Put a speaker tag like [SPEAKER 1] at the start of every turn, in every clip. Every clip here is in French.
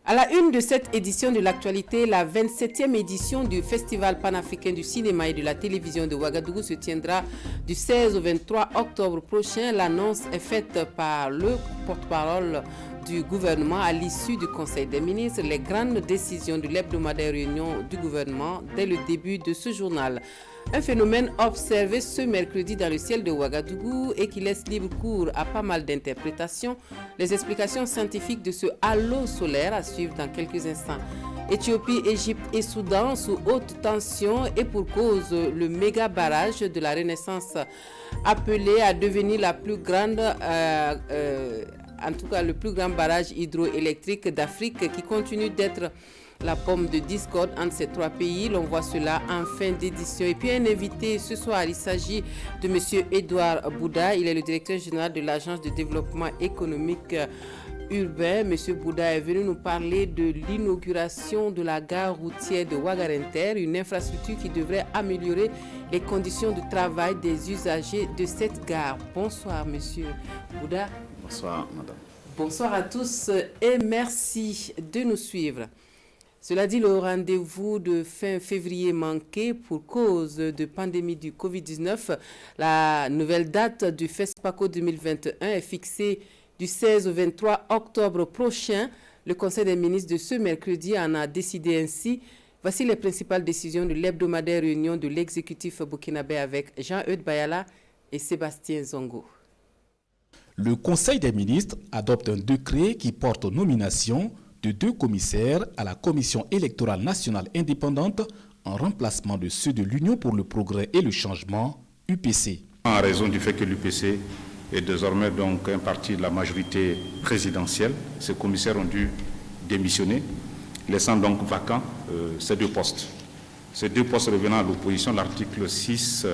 [SPEAKER 1] À la une de cette édition de l'actualité, la 27e édition du Festival panafricain du cinéma et de la télévision de Ouagadougou se tiendra du 16 au 23 octobre prochain. L'annonce est faite par le porte-parole du gouvernement à l'issue du Conseil des ministres. Les grandes décisions de l'hebdomadaire réunion du gouvernement dès le début de ce journal. Un phénomène observé ce mercredi dans le ciel de Ouagadougou et qui laisse libre cours à pas mal d'interprétations. Les explications scientifiques de ce halo solaire à suivre dans quelques instants. Éthiopie, Égypte et Soudan sous haute tension et pour cause le méga barrage de la Renaissance appelé à devenir la plus grande, en tout cas le plus grand barrage hydroélectrique d'Afrique qui continue d'être la pomme de discorde entre ces trois pays. L'on voit cela en fin d'édition. Et puis un invité ce soir, il s'agit de M. Edouard Bouda. Il est le directeur général de l'Agence de développement économique urbain. M. Bouda est venu nous parler de l'inauguration de la gare routière de Ouagarenter, une infrastructure qui devrait améliorer les conditions de travail des usagers de cette gare. Bonsoir M. Bouda.
[SPEAKER 2] Bonsoir madame.
[SPEAKER 1] Bonsoir à tous et merci de nous suivre. Cela dit, le rendez-vous de fin février manqué pour cause de pandémie du Covid-19. La nouvelle date du FESPACO 2021 est fixée du 16 au 23 octobre prochain. Le Conseil des ministres de ce mercredi en a décidé ainsi. Voici les principales décisions de l'hebdomadaire réunion de l'exécutif burkinabé avec Jean-Eudes Bayala et Sébastien Zongo.
[SPEAKER 3] Le Conseil des ministres adopte un décret qui porte nomination de 2 commissaires à la Commission électorale nationale indépendante en remplacement de ceux de l'Union pour le progrès et le changement, UPC.
[SPEAKER 2] En raison du fait que l'UPC est désormais donc un parti de la majorité présidentielle, ces commissaires ont dû démissionner, laissant donc vacants ces 2 postes. Ces 2 postes revenant à l'opposition, l'article 6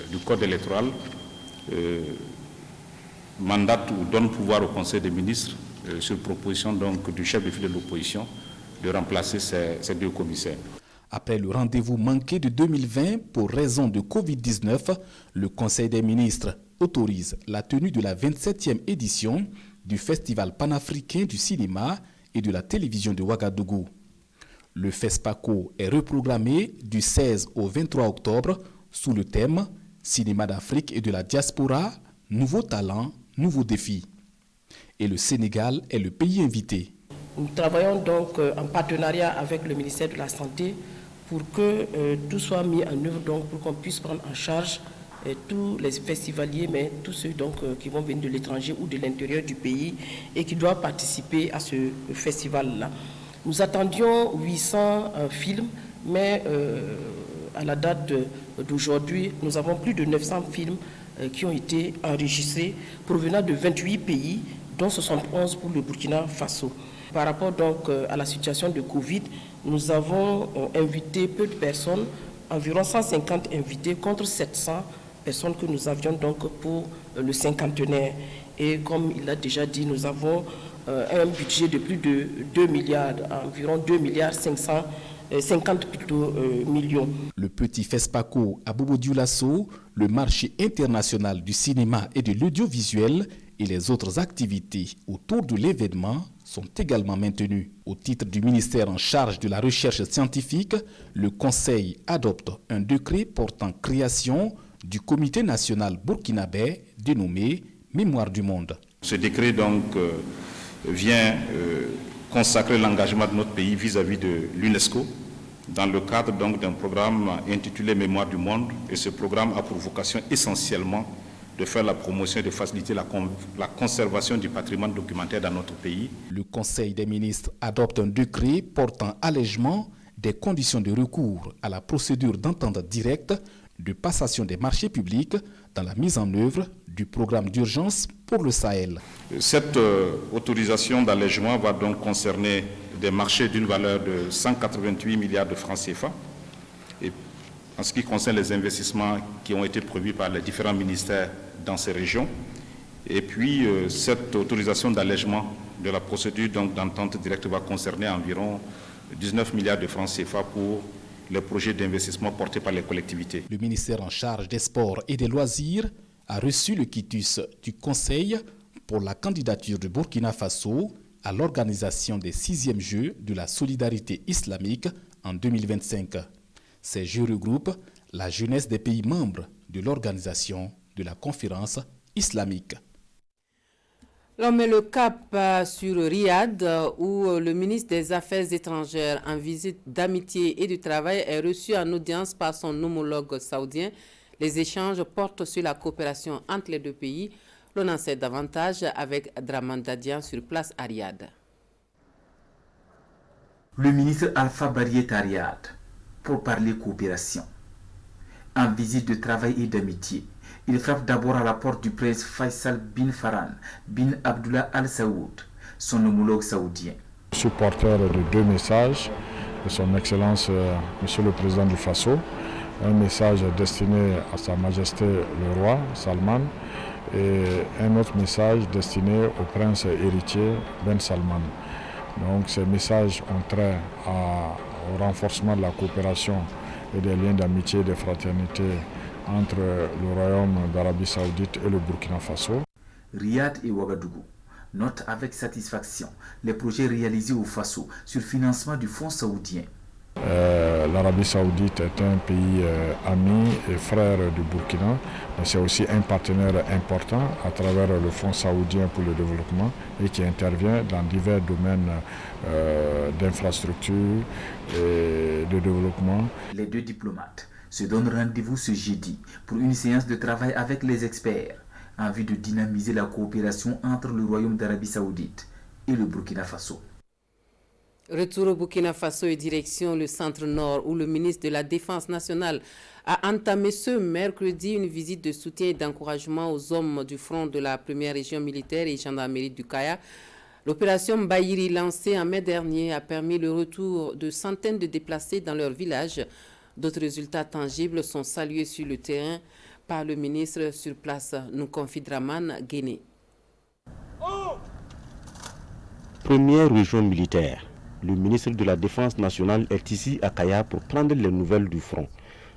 [SPEAKER 2] du Code électoral mandate ou donne pouvoir au Conseil des ministres sur proposition donc du chef de file de l'opposition, de remplacer ces 2 commissaires.
[SPEAKER 3] Après le rendez-vous manqué de 2020 pour raison de Covid-19, le Conseil des ministres autorise la tenue de la 27e édition du Festival panafricain du cinéma et de la télévision de Ouagadougou. Le FESPACO est reprogrammé du 16 au 23 octobre sous le thème « Cinéma d'Afrique et de la diaspora, nouveaux talents, nouveaux défis ». Et le Sénégal est le pays invité.
[SPEAKER 4] Nous travaillons donc en partenariat avec le ministère de la Santé pour que tout soit mis en œuvre donc, pour qu'on puisse prendre en charge tous les festivaliers, mais tous ceux donc, qui vont venir de l'étranger ou de l'intérieur du pays et qui doivent participer à ce festival-là. Nous attendions 800 films, mais à la date d'aujourd'hui, nous avons plus de 900 films qui ont été enregistrés provenant de 28 pays, dont 71 pour le Burkina Faso. Par rapport donc à la situation de Covid, nous avons invité peu de personnes, environ 150 invités contre 700 personnes que nous avions donc pour le cinquantenaire. Et comme il l'a déjà dit, nous avons un budget de plus de 2 milliards, environ 2 milliards 50 plutôt millions.
[SPEAKER 3] Le petit FESPACO à Bobo Dioulasso, le marché international du cinéma et de l'audiovisuel et les autres activités autour de l'événement sont également maintenues. Au titre du ministère en charge de la recherche scientifique, le Conseil adopte un décret portant création du Comité national burkinabé dénommé Mémoire du monde.
[SPEAKER 2] Ce décret donc vient consacrer l'engagement de notre pays vis-à-vis de l'UNESCO dans le cadre donc d'un programme intitulé Mémoire du monde. Et ce programme a pour vocation essentiellement de faire la promotion et de faciliter la conservation du patrimoine documentaire dans notre pays.
[SPEAKER 3] Le Conseil des ministres adopte un décret portant allègement des conditions de recours à la procédure d'entente directe de passation des marchés publics dans la mise en œuvre du programme d'urgence pour le Sahel.
[SPEAKER 2] Cette autorisation d'allègement va donc concerner des marchés d'une valeur de 188 milliards de francs CFA. Et en ce qui concerne les investissements qui ont été prévus par les différents ministères dans ces régions. Et puis, cette autorisation d'allègement de la procédure d'entente directe va concerner environ 19 milliards de francs CFA pour les projets d'investissement portés par les collectivités.
[SPEAKER 3] Le ministère en charge des sports et des loisirs a reçu le quitus du Conseil pour la candidature de Burkina Faso à l'organisation des 6e Jeux de la solidarité islamique en 2025. Ces Jeux regroupent la jeunesse des pays membres de l'organisation de la conférence islamique.
[SPEAKER 1] On met le cap sur Riyad où le ministre des Affaires étrangères en visite d'amitié et de travail est reçu en audience par son homologue saoudien. Les échanges portent sur la coopération entre les deux pays. L'on en sait davantage avec Draman Dadian sur place à Riyad.
[SPEAKER 5] Le ministre Alpha Barry est à Riyad pour parler coopération. En visite de travail et d'amitié, il frappe d'abord à la porte du prince Faisal bin Farhan bin Abdullah Al Saoud, son homologue saoudien.
[SPEAKER 6] Je suis porteur de 2 messages de son Excellence Monsieur le Président du Faso. Un message destiné à Sa Majesté le Roi Salman et un autre message destiné au prince héritier Ben Salman. Donc ces messages ont trait au renforcement de la coopération et des liens d'amitié et de fraternité entre le Royaume d'Arabie Saoudite et le Burkina Faso.
[SPEAKER 5] Riyad et Ouagadougou notent avec satisfaction les projets réalisés au Faso sur le financement du fonds saoudien.
[SPEAKER 6] L'Arabie Saoudite est un pays ami et frère du Burkina, mais c'est aussi un partenaire important à travers le Fonds saoudien pour le développement et qui intervient dans divers domaines d'infrastructure et de développement.
[SPEAKER 5] Les deux diplomates se donnent rendez-vous ce jeudi pour une séance de travail avec les experts en vue de dynamiser la coopération entre le Royaume d'Arabie Saoudite et le Burkina Faso.
[SPEAKER 1] Retour au Burkina Faso et direction le centre-nord où le ministre de la Défense nationale a entamé ce mercredi une visite de soutien et d'encouragement aux hommes du front de la première région militaire et gendarmerie du Kaya. L'opération Bayiri lancée en mai dernier a permis le retour de centaines de déplacés dans leur village. D'autres résultats tangibles sont salués sur le terrain par le ministre sur place, nous confie Draman Guéné.
[SPEAKER 7] Première région militaire. Le ministre de la Défense nationale est ici à Kaya pour prendre les nouvelles du front.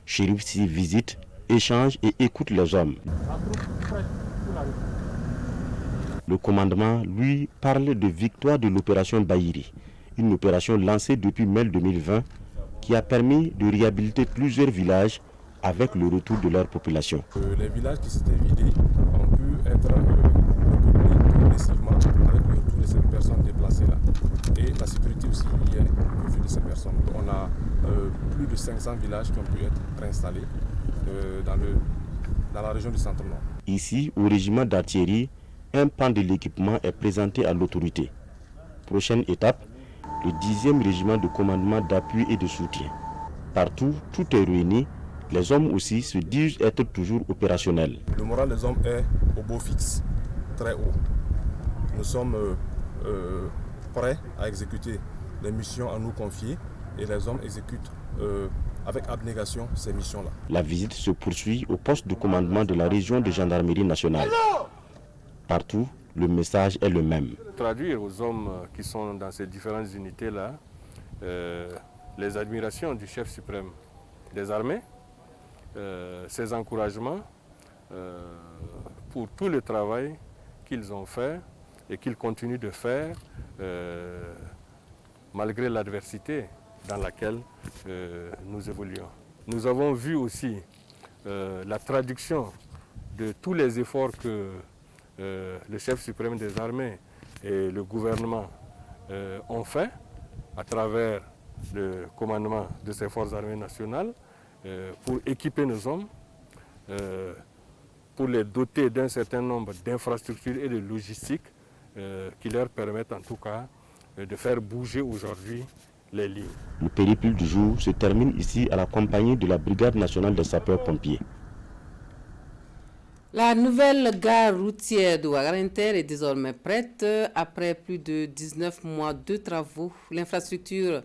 [SPEAKER 7] Chérif s'y visite, échange et écoute les hommes. Le commandement, lui, parle de victoire de l'opération Bayiri, une opération lancée depuis mai 2020 qui a permis de réhabiliter plusieurs villages avec le retour de leur population.
[SPEAKER 6] Les villages qui s'étaient vidés ont pu être repeuplés progressivement avec le retour de ces personnes déplacées là. Et la sécurité aussi y est au vu de ces personnes. On a plus de 500 villages qui ont pu être réinstallés dans la région du centre-nord.
[SPEAKER 7] Ici, au régiment d'artillerie, un pan de l'équipement est présenté à l'autorité. Prochaine étape, le 10e régiment de commandement d'appui et de soutien. Partout, tout est réuni. Les hommes aussi se disent être toujours opérationnels.
[SPEAKER 6] Le moral des hommes est au beau fixe, très haut. Nous sommes prêts à exécuter les missions à nous confier et les hommes exécutent avec abnégation ces missions-là.
[SPEAKER 7] La visite se poursuit au poste de commandement de la région de gendarmerie nationale. Partout, le message est le même.
[SPEAKER 8] Traduire aux hommes qui sont dans ces différentes unités-là les admirations du chef suprême des armées, ses encouragements pour tout le travail qu'ils ont fait et qu'ils continuent de faire malgré l'adversité dans laquelle nous évoluons. Nous avons vu aussi la traduction de tous les efforts que le chef suprême des armées et le gouvernement ont fait à travers le commandement de ces forces armées nationales pour équiper nos hommes, pour les doter d'un certain nombre d'infrastructures et de logistiques qui leur permettent en tout cas de faire bouger aujourd'hui les lignes.
[SPEAKER 7] Le périple du jour se termine ici à la compagnie de la Brigade nationale des sapeurs-pompiers.
[SPEAKER 1] La nouvelle gare routière de Ouagarenter est désormais prête. Après plus de 19 mois de travaux, l'infrastructure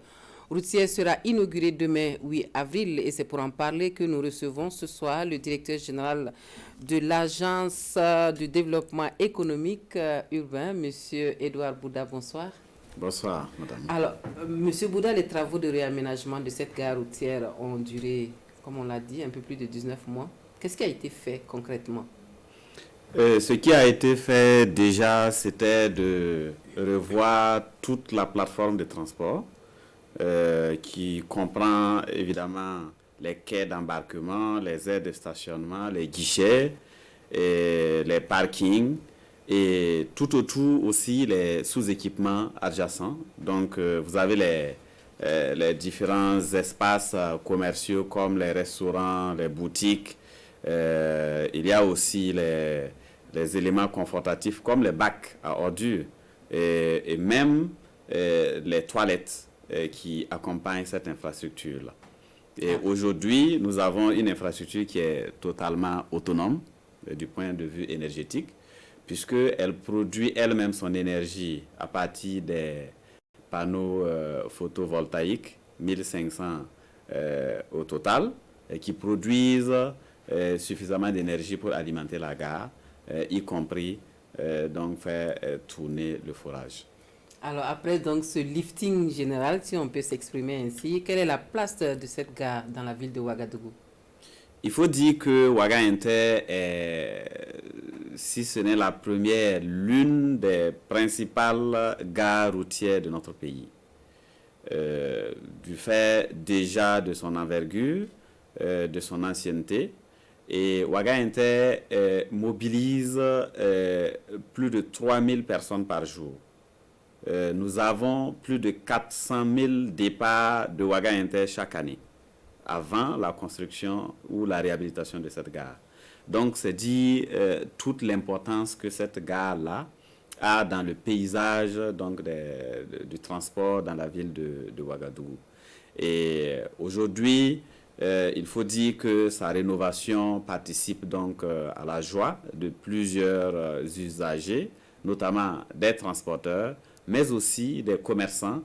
[SPEAKER 1] routière sera inaugurée demain 8 avril et c'est pour en parler que nous recevons ce soir le directeur général de l'Agence de développement économique urbain, M. Edouard Bouda. Bonsoir.
[SPEAKER 9] Bonsoir, madame.
[SPEAKER 1] Alors, M. Bouda, les travaux de réaménagement de cette gare routière ont duré, comme on l'a dit, un peu plus de 19 mois. Qu'est-ce qui a été fait concrètement?
[SPEAKER 9] Ce qui a été fait déjà, c'était de revoir toute la plateforme de transport qui comprend évidemment les quais d'embarquement, les aires de stationnement, les guichets, et les parkings et tout autour aussi les sous-équipements adjacents. Donc vous avez les différents espaces commerciaux comme les restaurants, les boutiques. Il y a aussi les éléments confortatifs comme les bacs à ordures et même les toilettes qui accompagnent cette infrastructure-là. Et aujourd'hui, nous avons une infrastructure qui est totalement autonome du point de vue énergétique, puisqu'elle produit elle-même son énergie à partir des panneaux photovoltaïques, 1500 au total, qui produisent suffisamment d'énergie pour alimenter la gare, y compris donc faire tourner le forage.
[SPEAKER 1] Alors après donc ce lifting général, si on peut s'exprimer ainsi, quelle est la place de cette gare dans la ville de Ouagadougou?
[SPEAKER 9] Il faut dire que Ouaga Inter est, si ce n'est la première, l'une des principales gares routières de notre pays. Du fait déjà de son envergure, de son ancienneté, et Ouaga Inter mobilise plus de 3000 personnes par jour. Nous avons plus de 400 000 départs de Ouaga Inter chaque année, avant la construction ou la réhabilitation de cette gare. Donc, c'est dit toute l'importance que cette gare-là a dans le paysage donc, du transport dans la ville de Ouagadougou. Et aujourd'hui, il faut dire que sa rénovation participe donc à la joie de plusieurs usagers, notamment des transporteurs, mais aussi des commerçants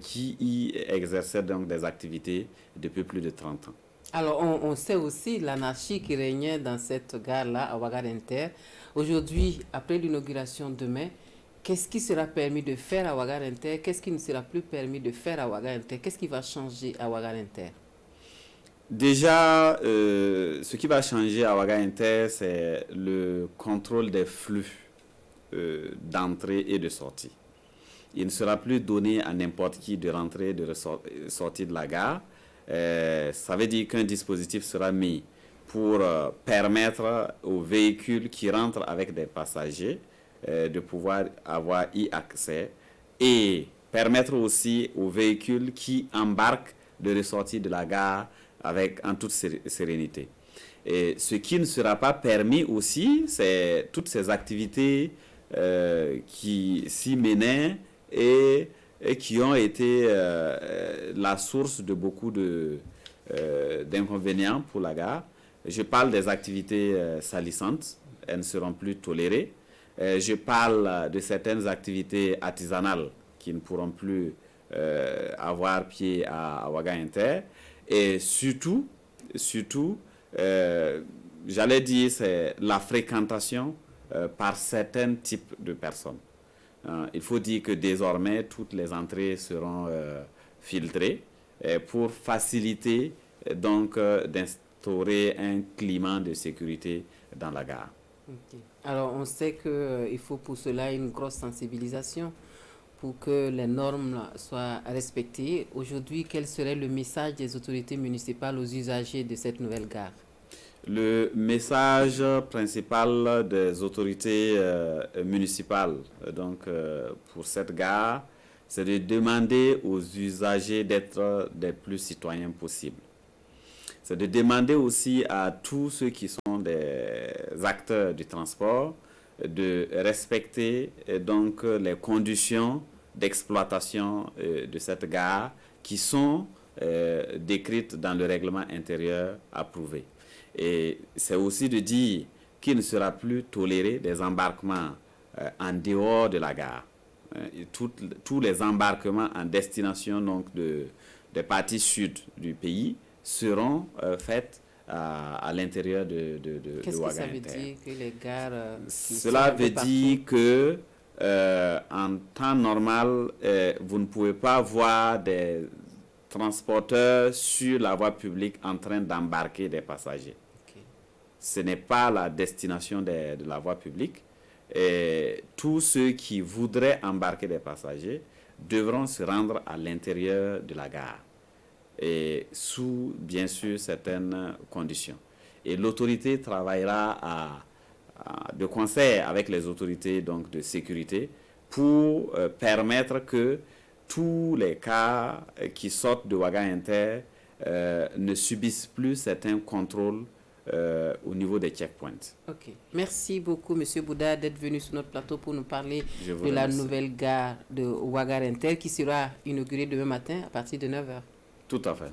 [SPEAKER 9] qui y exerçaient donc des activités depuis plus de 30 ans.
[SPEAKER 1] Alors, on sait aussi l'anarchie qui régnait dans cette gare-là, à Ouaga Inter. Aujourd'hui, après l'inauguration demain, qu'est-ce qui sera permis de faire à Ouaga Inter? Qu'est-ce qui ne sera plus permis de faire à Ouaga Inter? Qu'est-ce qui va changer à Ouaga Inter?
[SPEAKER 9] Déjà, ce qui va changer à Ouaga Inter, c'est le contrôle des flux d'entrée et de sortie. Il ne sera plus donné à n'importe qui de rentrer et de sortir de la gare. Ça veut dire qu'un dispositif sera mis pour permettre aux véhicules qui rentrent avec des passagers de pouvoir avoir y accès et permettre aussi aux véhicules qui embarquent de ressortir de la gare en toute sérénité. Et ce qui ne sera pas permis aussi, c'est toutes ces activités qui s'y menaient et qui ont été la source de beaucoup d'inconvénients pour la gare. Je parle des activités salissantes, elles ne seront plus tolérées. Je parle de certaines activités artisanales qui ne pourront plus avoir pied à Ouaga Inter. Et surtout, j'allais dire, c'est la fréquentation par certains types de personnes. Il faut dire que désormais, toutes les entrées seront filtrées pour faciliter donc d'instaurer un climat de sécurité dans la gare.
[SPEAKER 1] Okay. Alors, on sait qu'il faut pour cela une grosse sensibilisation pour que les normes soient respectées. Aujourd'hui, quel serait le message des autorités municipales aux usagers de cette nouvelle gare?
[SPEAKER 9] Le message principal des autorités municipales donc, pour cette gare, c'est de demander aux usagers d'être les plus citoyens possibles. C'est de demander aussi à tous ceux qui sont des acteurs du transport de respecter donc les conditions d'exploitation de cette gare qui sont décrites dans le règlement intérieur approuvé. Et c'est aussi de dire qu'il ne sera plus toléré des embarquements en dehors de la gare. Tous les embarquements en destination donc, des parties sud du pays seront faits à l'intérieur de
[SPEAKER 1] Qu'est-ce que ça veut
[SPEAKER 9] Inter.
[SPEAKER 1] dire que les gares...
[SPEAKER 9] Cela veut dire que en temps normal, vous ne pouvez pas voir des transporteurs sur la voie publique en train d'embarquer des passagers.
[SPEAKER 1] Okay.
[SPEAKER 9] ce n'est pas la destination de la voie publique. Et tous ceux qui voudraient embarquer des passagers devront se rendre à l'intérieur de la gare, et sous, bien sûr, certaines conditions. Et l'autorité travaillera de concert avec les autorités donc, de sécurité pour permettre que tous les cas qui sortent de Ouaga Inter ne subissent plus certains contrôles au niveau des checkpoints.
[SPEAKER 1] Ok. Merci beaucoup, M. Bouddha, d'être venu sur notre plateau pour nous parler de la nouvelle gare de Ouaga Inter qui sera inaugurée demain matin à partir de 9h.
[SPEAKER 9] Tout à fait.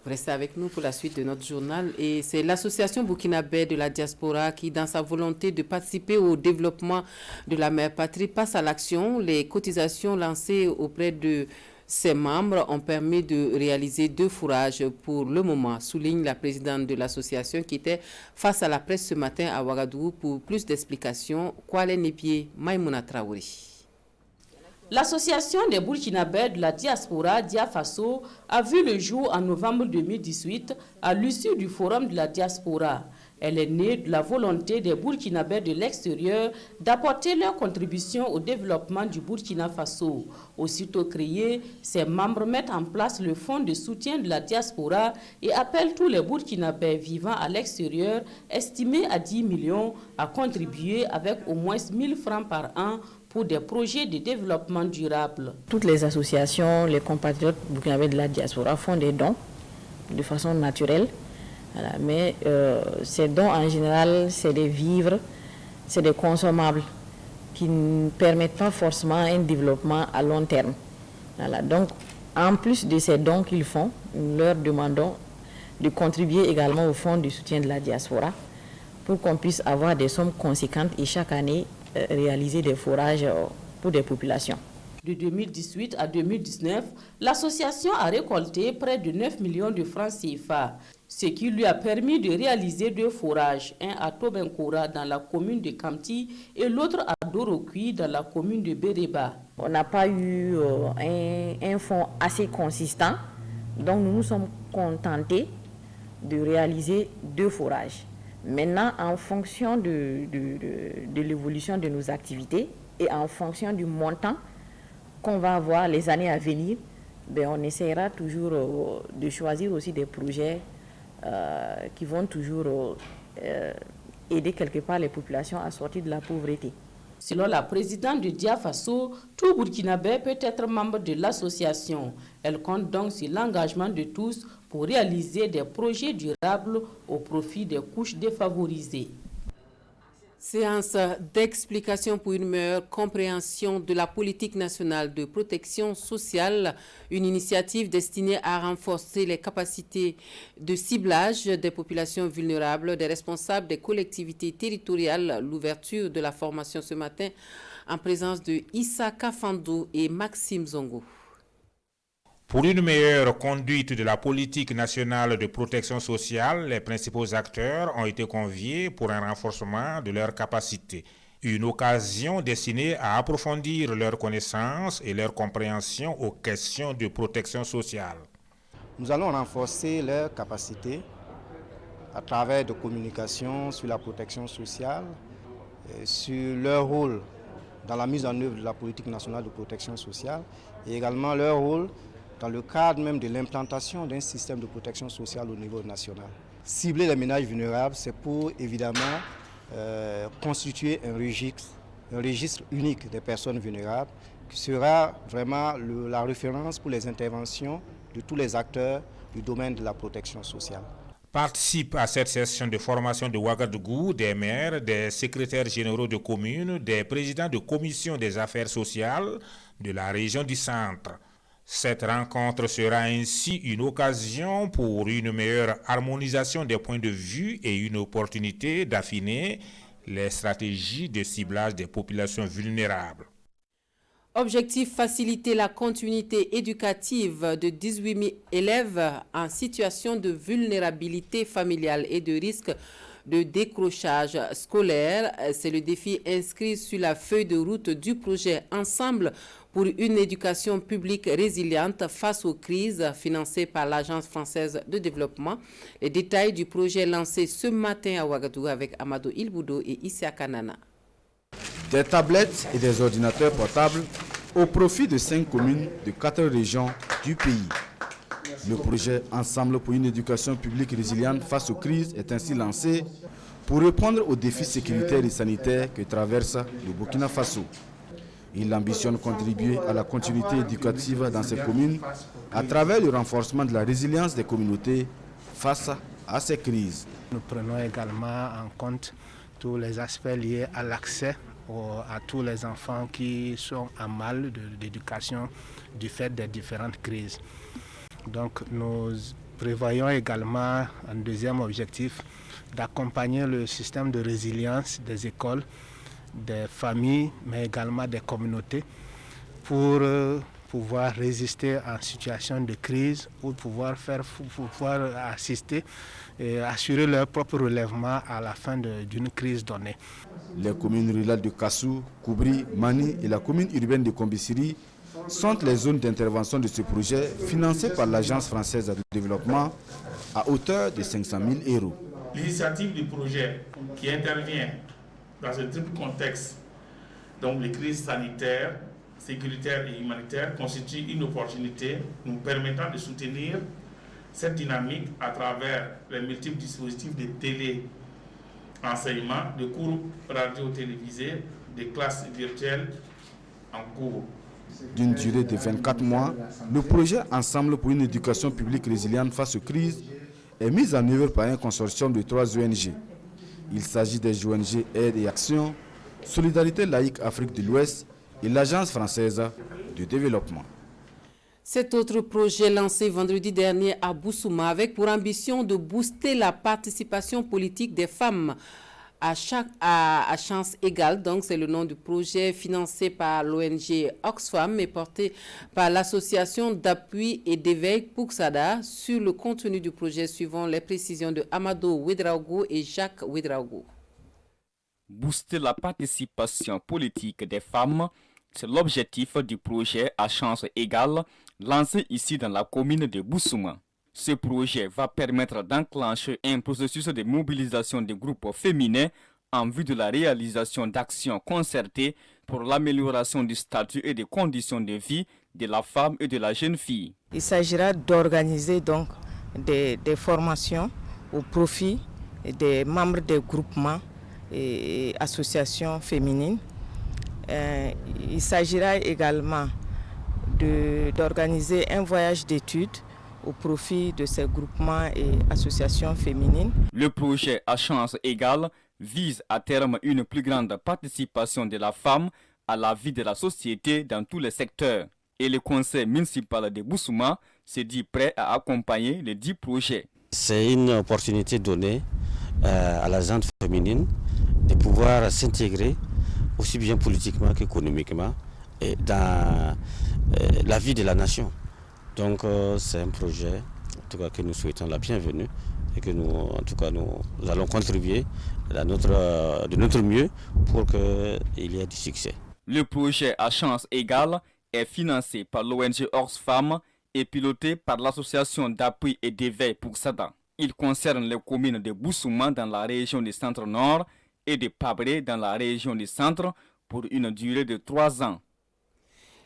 [SPEAKER 1] Vous restez avec nous pour la suite de notre journal. Et c'est l'association burkinabé de la diaspora qui, dans sa volonté de participer au développement de la mère patrie, passe à l'action. Les cotisations lancées auprès de ses membres ont permis de réaliser 2 fourrages pour le moment, souligne la présidente de l'association qui était face à la presse ce matin à Ouagadougou. Pour plus d'explications, Kwale Nepié, Maïmouna Traoré.
[SPEAKER 10] L'association des Burkinabés de la diaspora Diafaso a vu le jour en novembre 2018 à l'issue du forum de la diaspora. Elle est née de la volonté des Burkinabés de l'extérieur d'apporter leur contribution au développement du Burkina Faso. Aussitôt créée, ses membres mettent en place le fonds de soutien de la diaspora et appellent tous les Burkinabés vivant à l'extérieur, estimés à 10 millions, à contribuer avec au moins 1 000 francs par an pour des projets de développement durable.
[SPEAKER 11] Toutes les associations, les compatriotes burkinabés de la diaspora font des dons de façon naturelle. Voilà, mais ces dons en général, c'est des vivres, c'est des consommables qui ne permettent pas forcément un développement à long terme. Voilà, donc, en plus de ces dons qu'ils font, nous leur demandons de contribuer également au fonds de soutien de la diaspora pour qu'on puisse avoir des sommes conséquentes et chaque année réaliser des fourrages pour des populations.
[SPEAKER 10] De 2018 à 2019, l'association a récolté près de 9 millions de francs CFA, ce qui lui a permis de réaliser 2 fourrages, un à Tobenkoura dans la commune de Kamti et l'autre à Dorokui dans la commune de Bereba.
[SPEAKER 11] On n'a pas eu un fonds assez consistant, donc nous nous sommes contentés de réaliser 2 fourrages. Maintenant, en fonction de l'évolution de nos activités et en fonction du montant qu'on va avoir les années à venir, on essaiera toujours de choisir aussi des projets qui vont toujours aider quelque part les populations à sortir de la pauvreté.
[SPEAKER 10] Selon la présidente de Diafaso, tout Burkinabé peut être membre de l'association. Elle compte donc sur l'engagement de tous pour réaliser des projets durables au profit des couches défavorisées.
[SPEAKER 1] Séance d'explication pour une meilleure compréhension de la politique nationale de protection sociale, une initiative destinée à renforcer les capacités de ciblage des populations vulnérables, des responsables des collectivités territoriales. L'ouverture de la formation ce matin en présence de Issa Kafando et Maxime Zongo.
[SPEAKER 12] Pour une meilleure conduite de la politique nationale de protection sociale, les principaux acteurs ont été conviés pour un renforcement de leurs capacités. Une occasion destinée à approfondir leurs connaissances et leur compréhension aux questions de protection sociale.
[SPEAKER 13] Nous allons renforcer leurs capacités à travers de communications sur la protection sociale, sur leur rôle dans la mise en œuvre de la politique nationale de protection sociale et également leur rôle dans le cadre même de l'implantation d'un système de protection sociale au niveau national. Cibler les ménages vulnérables, c'est pour évidemment constituer un registre unique des personnes vulnérables qui sera vraiment la référence pour les interventions de tous les acteurs du domaine de la protection sociale.
[SPEAKER 12] Participent à cette session de formation de Ouagadougou des maires, des secrétaires généraux de communes, des présidents de commissions des affaires sociales de la région du centre. Cette rencontre sera ainsi une occasion pour une meilleure harmonisation des points de vue et une opportunité d'affiner les stratégies de ciblage des populations vulnérables.
[SPEAKER 1] Objectif, faciliter la continuité éducative de 18 000 élèves en situation de vulnérabilité familiale et de risque de décrochage scolaire. C'est le défi inscrit sur la feuille de route du projet Ensemble pour une éducation publique résiliente face aux crises, financé par l'Agence française de développement. Les détails du projet lancé ce matin à Ouagadougou avec Amadou Ilboudo et Issa Kanana.
[SPEAKER 14] Des tablettes et des ordinateurs portables au profit de 5 communes de 4 régions du pays. Le projet Ensemble pour une éducation publique résiliente face aux crises est ainsi lancé pour répondre aux défis sécuritaires et sanitaires que traverse le Burkina Faso. Il ambitionne contribuer à la continuité éducative dans ces communes à travers le renforcement de la résilience des communautés face à ces crises.
[SPEAKER 15] Nous prenons également en compte tous les aspects liés à l'accès à tous les enfants qui sont en mal d'éducation du fait des différentes crises. Donc nous prévoyons également un deuxième objectif d'accompagner le système de résilience des écoles, des familles, mais également des communautés pour pouvoir résister en situation de crise, pour pouvoir assister et assurer leur propre relèvement à la fin d'une crise donnée.
[SPEAKER 14] Les communes rurales de Kassou, Koubri, Mani et la commune urbaine de Kombisiri sont les zones d'intervention de ce projet financé par l'Agence française de développement à hauteur de 500 000 €.
[SPEAKER 16] L'initiative du projet qui intervient dans ce triple contexte, donc les crises sanitaires, sécuritaires et humanitaires, constitue une opportunité nous permettant de soutenir cette dynamique à travers les multiples dispositifs de télé-enseignement, de cours radio-télévisés, des classes virtuelles en cours.
[SPEAKER 14] D'une durée de 24 mois, le projet Ensemble pour une éducation publique résiliente face aux crises est mis en œuvre par un consortium de 3 ONG. Il s'agit des ONG Aide et Action, Solidarité laïque Afrique de l'Ouest et l'Agence française de développement.
[SPEAKER 1] Cet autre projet lancé vendredi dernier à Boussouma avec pour ambition de booster la participation politique des femmes à chance égale. Donc c'est le nom du projet financé par l'ONG Oxfam et porté par l'association d'appui et d'éveil Pouxada. Sur le contenu du projet, suivant les précisions de Amadou Ouedraogo et Jacques Ouedraogo.
[SPEAKER 17] Booster la participation politique des femmes, c'est l'objectif du projet à chance égale lancé ici dans la commune de Boussouma. Ce projet va permettre d'enclencher un processus de mobilisation des groupes féminins en vue de la réalisation d'actions concertées pour l'amélioration du statut et des conditions de vie de la femme et de la jeune fille.
[SPEAKER 18] Il s'agira d'organiser donc des formations au profit des membres des groupements et associations féminines. Il s'agira également d'organiser un voyage d'études au profit de ces groupements et associations féminines.
[SPEAKER 17] Le projet à chance égale vise à terme une plus grande participation de la femme à la vie de la société dans tous les secteurs. Et le conseil municipal de Boussouma se dit prêt à accompagner les 10 projets.
[SPEAKER 19] C'est une opportunité donnée à la gente féminine de pouvoir s'intégrer aussi bien politiquement qu'économiquement dans la vie de la nation. Donc c'est un projet en tout cas, que nous souhaitons la bienvenue et que nous allons contribuer de notre mieux pour qu'il y ait du succès.
[SPEAKER 17] Le projet à chance égale est financé par l'ONG Oxfam et piloté par l'association d'appui et d'éveil Pouxada. Il concerne les communes de Boussouma dans la région du Centre-Nord et de Pabré dans la région du Centre pour une durée de 3 ans.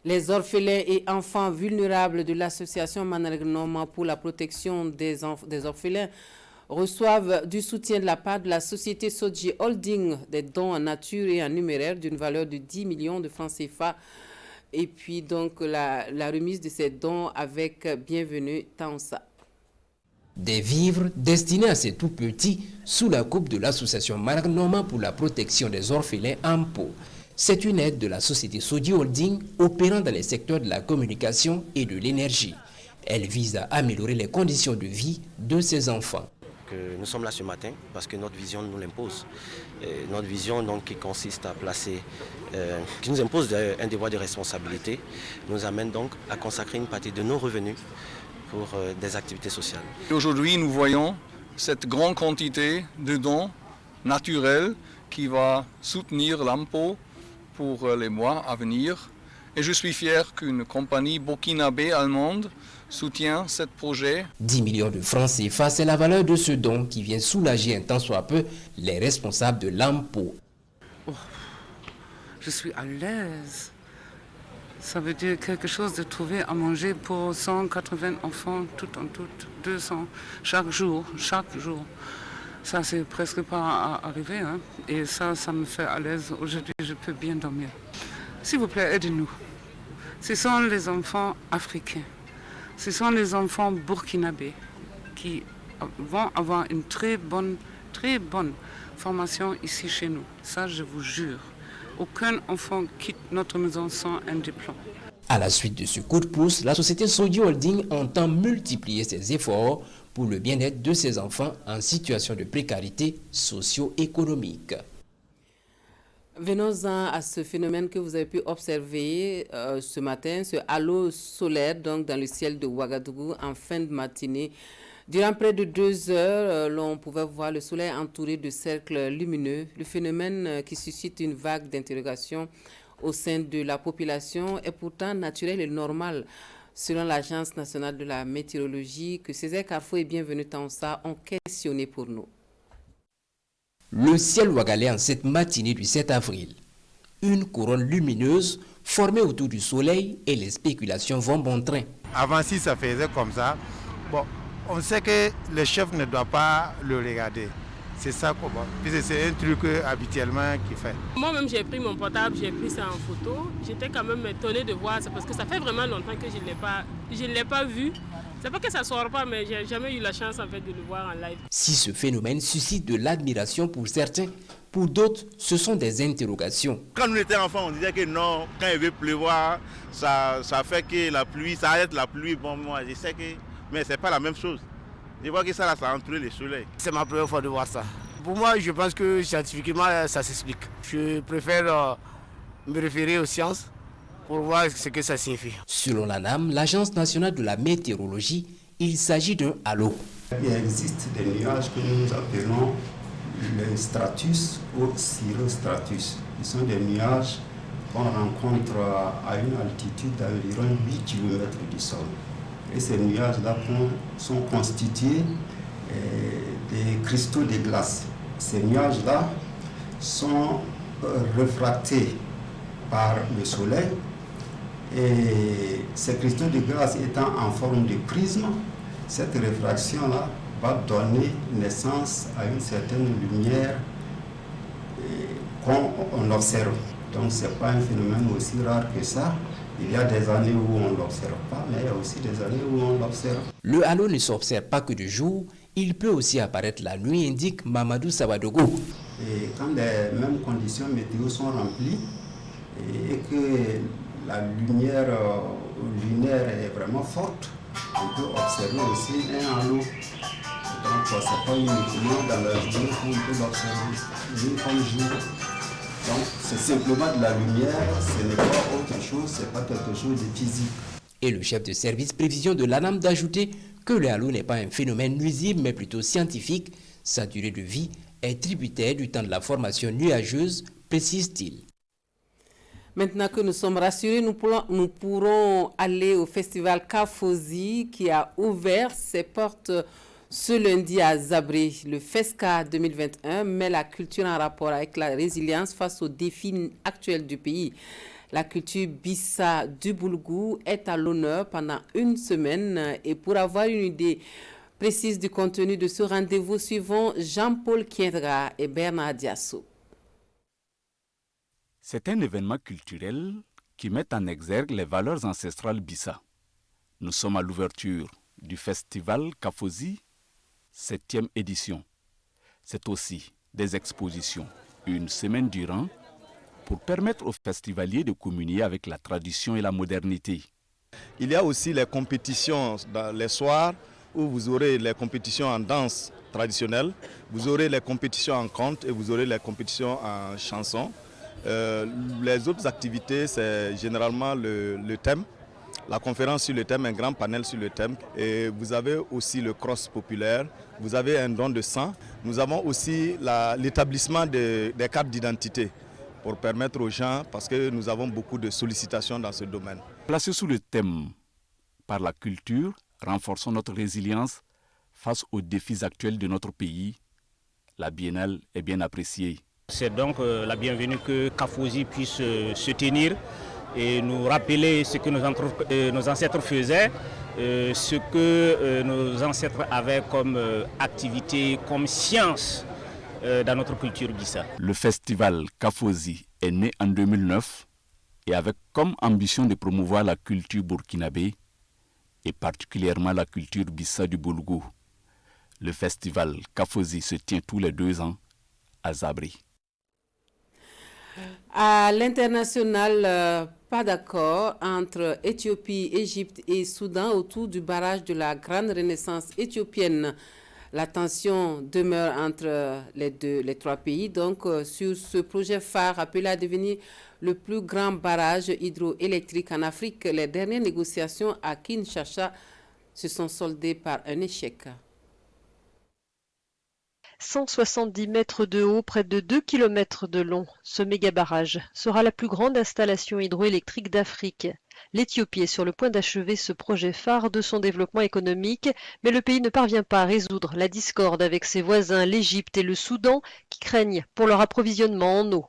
[SPEAKER 1] Les orphelins et enfants vulnérables de l'association Managnement pour la protection des orphelins reçoivent du soutien de la part de la société Sodji Holding, des dons en nature et en numéraire d'une valeur de 10 millions de francs CFA. Et puis donc la remise de ces dons avec Bienvenue Taonsa.
[SPEAKER 20] Des vivres destinés à ces tout petits sous la coupe de l'association Managnement pour la protection des orphelins AMPO. C'est une aide de la société Sodji Holding opérant dans les secteurs de la communication et de l'énergie. Elle vise à améliorer les conditions de vie de ces enfants.
[SPEAKER 21] Nous sommes là ce matin parce que notre vision nous l'impose. Notre vision donc, qui consiste à placer, qui nous impose un devoir de responsabilité, nous amène donc à consacrer une partie de nos revenus pour des activités sociales.
[SPEAKER 22] Aujourd'hui, nous voyons cette grande quantité de dons
[SPEAKER 4] naturel qui va soutenir l'AMPO pour les mois à venir. Et je suis fier qu'une compagnie burkinabé allemande soutient ce projet.
[SPEAKER 20] 10 millions de francs CFA, c'est la valeur de ce don qui vient soulager un tant soit peu les responsables de l'AMPO.
[SPEAKER 22] Oh, je suis à l'aise. Ça veut dire quelque chose de trouver à manger pour 180 enfants, tout en tout, 200, chaque jour. Ça, c'est presque pas arrivé. Hein? Et ça me fait à l'aise. Aujourd'hui, je peux bien dormir. S'il vous plaît, aidez-nous. Ce sont les enfants africains. Ce sont les enfants burkinabés qui vont avoir une très bonne formation ici chez nous. Ça, je vous jure. Aucun enfant quitte notre maison sans un diplôme.
[SPEAKER 20] À la suite de ce coup de pouce, la société Sodi Holding entend multiplier ses efforts pour le bien-être de ses enfants en situation de précarité socio-économique.
[SPEAKER 1] Venons-en à ce phénomène que vous avez pu observer ce matin, ce halo solaire donc dans le ciel de Ouagadougou en fin de matinée. Durant près de 2 heures, l'on pouvait voir le soleil entouré de cercles lumineux. Le phénomène qui suscite une vague d'interrogation au sein de la population est pourtant naturel et normal. Selon l'Agence nationale de la météorologie, que Césaire Carrefour et Bienvenue Tansa ont questionné pour nous.
[SPEAKER 20] Le ciel ouagalais en cette matinée du 7 avril. Une couronne lumineuse formée autour du soleil et les spéculations vont bon train.
[SPEAKER 23] Avant, si ça faisait comme ça, bon, on sait que le chef ne doit pas le regarder. C'est ça, puisque c'est un truc habituellement qu'il fait.
[SPEAKER 24] Moi-même, j'ai pris mon portable, j'ai pris ça en photo. J'étais quand même étonnée de voir ça parce que ça fait vraiment longtemps que je ne l'ai pas vu. C'est pas que ça ne sort pas, mais j'ai jamais eu la chance en fait de le voir en live.
[SPEAKER 20] Si ce phénomène suscite de l'admiration pour certains, pour d'autres, ce sont des interrogations.
[SPEAKER 25] Quand nous étions enfants, on disait que non, quand il veut pleuvoir, ça fait que la pluie, ça arrête la pluie. Bon, moi, je sais que... Mais c'est pas la même chose. Je vois que ça a entouré le soleil.
[SPEAKER 26] C'est ma première fois de voir ça. Pour moi, je pense que scientifiquement, ça s'explique. Je préfère me référer aux sciences pour voir ce que ça signifie.
[SPEAKER 20] Selon l'ANAM, l'Agence nationale de la météorologie, il s'agit d'un halo.
[SPEAKER 27] Il existe des nuages que nous appelons le stratus ou cirrostratus. Ce sont des nuages qu'on rencontre à une altitude d'environ 8 km du sol. Et ces nuages-là sont constitués des cristaux de glace. Ces nuages-là sont refractés par le soleil et ces cristaux de glace étant en forme de prisme, cette réfraction-là va donner naissance à une certaine lumière qu'on observe. Donc ce n'est pas un phénomène aussi rare que ça. Il y a des années où on ne l'observe pas, mais il y a aussi des années où on l'observe.
[SPEAKER 20] Le halo ne s'observe pas que de jour, il peut aussi apparaître la nuit, indique Mamadou Sabadogo.
[SPEAKER 27] Et quand les mêmes conditions météo sont remplies et que la lumière lunaire est vraiment forte, on peut observer aussi un halo. Donc ce n'est pas uniquement dans la journée qu'on peut l'observer, nuit comme jour. Donc c'est simplement de la lumière, ce n'est pas autre chose, ce n'est pas quelque chose de physique.
[SPEAKER 20] Et le chef de service prévision de l'ANAM d'ajouter que le halo n'est pas un phénomène nuisible mais plutôt scientifique. Sa durée de vie est tributaire du temps de la formation nuageuse, précise-t-il.
[SPEAKER 1] Maintenant que nous sommes rassurés, nous pourrons aller au festival Kafozi qui a ouvert ses portes ce lundi à Zabré. Le FESCA 2021 met la culture en rapport avec la résilience face aux défis actuels du pays. La culture Bissa du Boulgou est à l'honneur pendant une semaine. Et pour avoir une idée précise du contenu de ce rendez-vous, suivons Jean-Paul Kiendra et Bernard Diasso.
[SPEAKER 28] C'est un événement culturel qui met en exergue les valeurs ancestrales Bissa. Nous sommes à l'ouverture du festival Kafozi, 7e édition. C'est aussi des expositions, une semaine durant, pour permettre aux festivaliers de communier avec la tradition et la modernité.
[SPEAKER 29] Il y a aussi les compétitions dans les soirs où vous aurez les compétitions en danse traditionnelle, vous aurez les compétitions en conte et vous aurez les compétitions en chanson. Les autres activités, c'est généralement le thème. la conférence sur le thème, un grand panel sur le thème. Et vous avez aussi le cross populaire, vous avez un don de sang. Nous avons aussi l'établissement des cartes d'identité pour permettre aux gens, parce que nous avons beaucoup de sollicitations dans ce domaine.
[SPEAKER 28] Placé sous le thème par la culture, renforçons notre résilience face aux défis actuels de notre pays. La biennale est bien appréciée.
[SPEAKER 2] C'est donc la bienvenue que Kafosi puisse se tenir et nous rappeler ce que nos ancêtres faisaient, ce que nos ancêtres avaient comme activité, comme science dans notre culture Bissa.
[SPEAKER 28] Le festival Kafosi est né en 2009 et avec comme ambition de promouvoir la culture burkinabé et particulièrement la culture Bissa du Boulgou. Le festival Kafosi se tient tous les 2 ans à Zabri.
[SPEAKER 1] À l'international, pas d'accord entre Éthiopie, Égypte et Soudan autour du barrage de la Grande Renaissance éthiopienne. La tension demeure entre les 3 pays, donc sur ce projet phare appelé à devenir le plus grand barrage hydroélectrique en Afrique. Les dernières négociations à Kinshasa se sont soldées par un échec.
[SPEAKER 3] 170 mètres de haut, près de 2 km de long, ce méga-barrage sera la plus grande installation hydroélectrique d'Afrique. L'Éthiopie est sur le point d'achever ce projet phare de son développement économique, mais le pays ne parvient pas à résoudre la discorde avec ses voisins, l'Égypte et le Soudan, qui craignent pour leur approvisionnement en eau.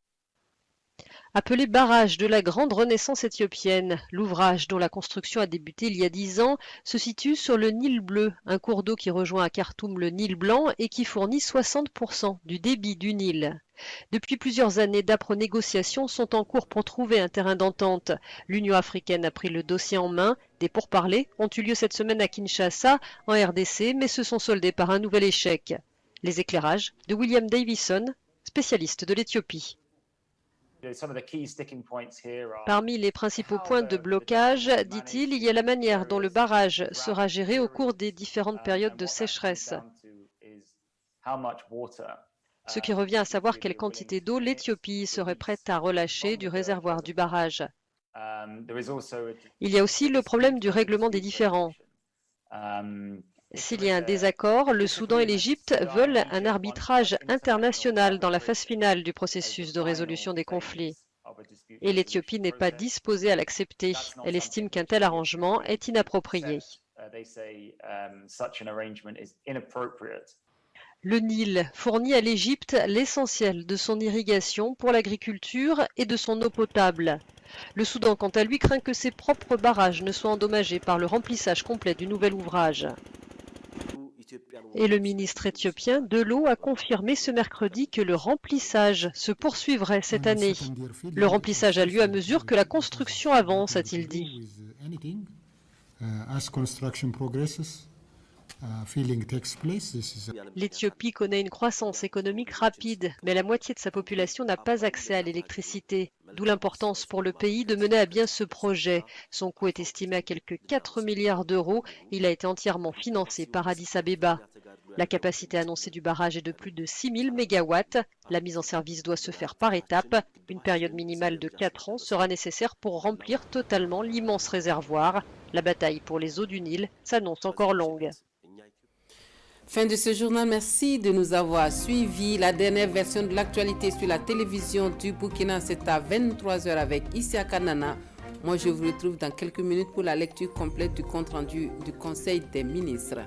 [SPEAKER 3] Appelé barrage de la Grande Renaissance éthiopienne, l'ouvrage dont la construction a débuté il y a 10 ans se situe sur le Nil Bleu, un cours d'eau qui rejoint à Khartoum le Nil Blanc et qui fournit 60% du débit du Nil. Depuis plusieurs années, d'âpres négociations sont en cours pour trouver un terrain d'entente. L'Union africaine a pris le dossier en main. Des pourparlers ont eu lieu cette semaine à Kinshasa, en RDC, mais se sont soldés par un nouvel échec. Les éclairages de William Davison, spécialiste de l'Éthiopie. Parmi les principaux points de blocage, dit-il, il y a la manière dont le barrage sera géré au cours des différentes périodes de sécheresse. Ce qui revient à savoir quelle quantité d'eau l'Éthiopie serait prête à relâcher du réservoir du barrage. Il y a aussi le problème du règlement des différends. S'il y a un désaccord, le Soudan et l'Égypte veulent un arbitrage international dans la phase finale du processus de résolution des conflits. Et l'Éthiopie n'est pas disposée à l'accepter. Elle estime qu'un tel arrangement est inapproprié. Le Nil fournit à l'Égypte l'essentiel de son irrigation pour l'agriculture et de son eau potable. Le Soudan, quant à lui, craint que ses propres barrages ne soient endommagés par le remplissage complet du nouvel ouvrage. Et le ministre éthiopien de l'eau a confirmé ce mercredi que le remplissage se poursuivrait cette année. Le remplissage a lieu à mesure que la construction avance, a-t-il dit. L'Éthiopie connaît une croissance économique rapide, mais la moitié de sa population n'a pas accès à l'électricité. D'où l'importance pour le pays de mener à bien ce projet. Son coût est estimé à quelques 4 milliards d'euros. Il a été entièrement financé par Addis Abeba. La capacité annoncée du barrage est de plus de 6000 mégawatts. La mise en service doit se faire par étapes. Une période minimale de 4 ans sera nécessaire pour remplir totalement l'immense réservoir. La bataille pour les eaux du Nil s'annonce encore longue.
[SPEAKER 1] Fin de ce journal, merci de nous avoir suivis. La dernière version de l'actualité sur la télévision du Burkina, c'est à 23h avec Issa Kanana. Moi, je vous retrouve dans quelques minutes pour la lecture complète du compte-rendu du Conseil des ministres.